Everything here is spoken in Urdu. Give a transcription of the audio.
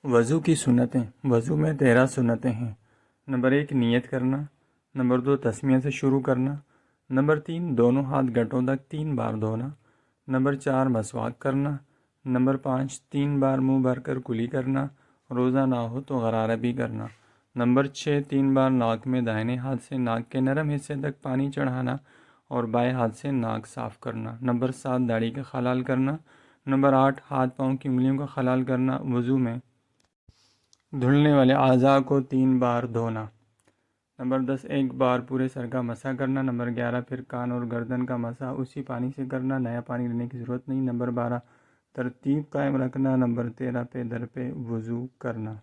وضو کی سنتیں۔ وضو میں 13 سنتیں ہیں۔ نمبر 1 نیت کرنا۔ نمبر 2 تسمیہ سے شروع کرنا۔ نمبر 3 دونوں ہاتھ گھٹوں تک 3 بار دھونا۔ نمبر 4 مسواک کرنا۔ نمبر 5 3 بار منہ بھر کر کلی کرنا، روزہ نہ ہو تو غرارہ بھی کرنا۔ نمبر 6 3 بار ناک میں دائیں ہاتھ سے ناک کے نرم حصے تک پانی چڑھانا اور بائیں ہاتھ سے ناک صاف کرنا۔ نمبر 7 داڑھی کا خلال کرنا۔ نمبر 8 ہاتھ پاؤں کی انگلیوں کا خلال کرنا۔ وضو میں دھلنے والے اعضاء کو 3 بار دھونا۔ نمبر 10 1 بار پورے سر کا مسح کرنا۔ نمبر 11 پھر کان اور گردن کا مسح اسی پانی سے کرنا، نیا پانی لینے کی ضرورت نہیں۔ نمبر 12 ترتیب قائم رکھنا۔ نمبر 13 پہ در پہ وضو کرنا۔